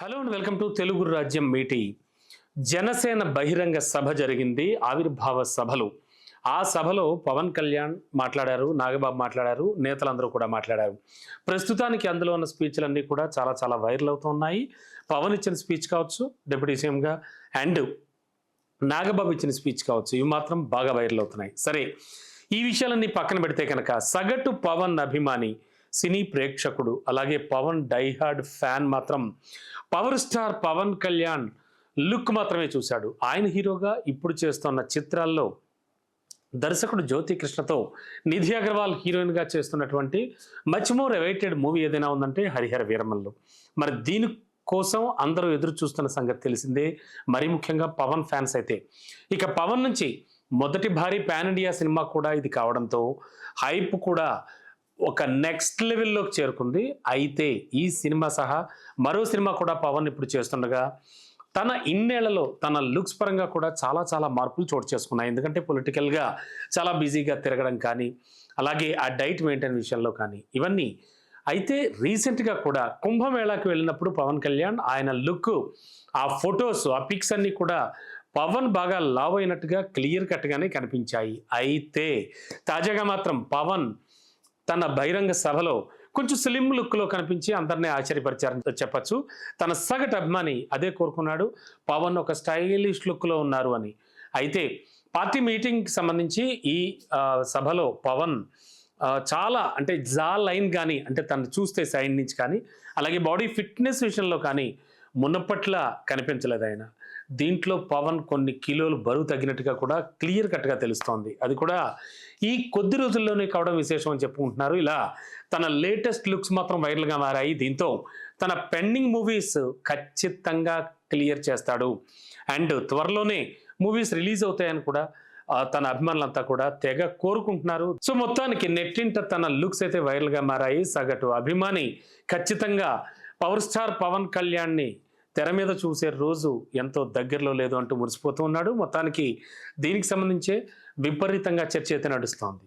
Hello and welcome to Telugu రాజ్యం మీటి. జనసేన బహిరంగ సభ జరిగింది, ఆవిర్భావ సభలు. ఆ సభలో పవన్ కళ్యాణ్ మాట్లాడారు, నాగబాబు మాట్లాడారు, నేతలందరూ కూడా మాట్లాడారు. ప్రస్తుతానికి అందులో ఉన్న స్పీచ్లన్నీ కూడా చాలా చాలా వైరల్ అవుతున్నాయి. పవన్ ఇచ్చిన స్పీచ్ కావచ్చు డిప్యూటీ సీఎంగా, అండ్ నాగబాబు ఇచ్చిన స్పీచ్ కావచ్చు, ఇవి మాత్రం బాగా వైరల్ అవుతున్నాయి. సరే, ఈ విషయాలన్నీ పక్కన పెడితే కనుక సగటు పవన్ అభిమాని, సినీ ప్రేక్షకుడు, అలాగే పవన్ డైహార్డ్ ఫ్యాన్ మాత్రం power star Pawan Kalyan look మాత్రమే చూశాడు. ఆయన హీరోగా ఇప్పుడు చేస్తున్న చిత్రాల్లో దర్శకుడు జ్యోతి కృష్ణతో నిధి అగర్వాల్ హీరోయిన్గా చేస్తున్నటువంటి మచ్ మోర్ అవైటెడ్ మూవీ ఏదైనా ఉందంటే హరిహర వీరమల్లు. మరి దీని కోసం అందరూ ఎదురు చూస్తున్న సంగతి తెలిసిందే. మరీ ముఖ్యంగా పవన్ ఫ్యాన్స్ అయితే ఇక పవన్ నుంచి మొదటి భారీ పాన్ ఇండియా సినిమా కూడా ఇది కావడంతో హైప్ కూడా ఒక నెక్స్ట్ లెవెల్లోకి చేరుకుంది. అయితే ఈ సినిమా సహా మరో సినిమా కూడా పవన్ ఇప్పుడు చేస్తుండగా తన ఇన్నేళ్లలో తన లుక్స్ పరంగా కూడా చాలా చాలా మార్పులు చోటు చేసుకున్నాయి. ఎందుకంటే పొలిటికల్గా చాలా బిజీగా తిరగడం కానీ, అలాగే ఆ డైట్ మెయింటైన్ విషయంలో కానీ, ఇవన్నీ. అయితే రీసెంట్గా కూడా కుంభమేళాకి వెళ్ళినప్పుడు పవన్ కళ్యాణ్ ఆయన లుక్, ఆ ఫొటోస్, ఆ పిక్స్ అన్నీ కూడా పవన్ బాగా లావ్ అయినట్టుగా క్లియర్ కట్గానే కనిపించాయి. అయితే తాజాగా మాత్రం పవన్ తన బహిరంగ సభలో కొంచెం స్లిమ్ లుక్లో కనిపించి అందరినీ ఆశ్చర్యపరిచారని చెప్పచ్చు. తన సగటు అభిమాని అదే కోరుకున్నాడు, పవన్ ఒక స్టైలిష్ లుక్లో ఉన్నారు అని. అయితే పార్టీ మీటింగ్కి సంబంధించి ఈ సభలో పవన్ చాలా అంటే జా లైన్ కానీ, అంటే తను చూస్తే సైడ్ నుంచి కానీ, అలాగే బాడీ ఫిట్నెస్ విషయంలో కానీ మునపట్ల కనిపించలేదు ఆయన. దీంట్లో పవన్ కొన్ని కిలోలు బరువు తగ్గినట్టుగా కూడా క్లియర్ కట్గా తెలుస్తోంది. అది కూడా ఈ కొద్ది రోజుల్లోనే కావడం విశేషం అని చెప్పుకుంటున్నారు. ఇలా తన లేటెస్ట్ లుక్స్ మాత్రం వైరల్గా మారాయి. దీంతో తన పెండింగ్ మూవీస్ ఖచ్చితంగా క్లియర్ చేస్తాడు, అండ్ త్వరలోనే మూవీస్ రిలీజ్ అవుతాయని కూడా తన అభిమానులంతా కూడా తెగ కోరుకుంటున్నారు. సో మొత్తానికి నెట్టింట తన లుక్స్ అయితే వైరల్గా మారాయి. సగటు అభిమాని ఖచ్చితంగా పవర్ స్టార్ పవన్ కళ్యాణ్ని తెర మీద చూసే రోజు ఎంతో దగ్గరలో లేదు అంటూ మురిసిపోతూ ఉన్నాడు. మొత్తానికి దీనికి సంబంధించే విపరీతంగా చర్చ అయితే నడుస్తోంది.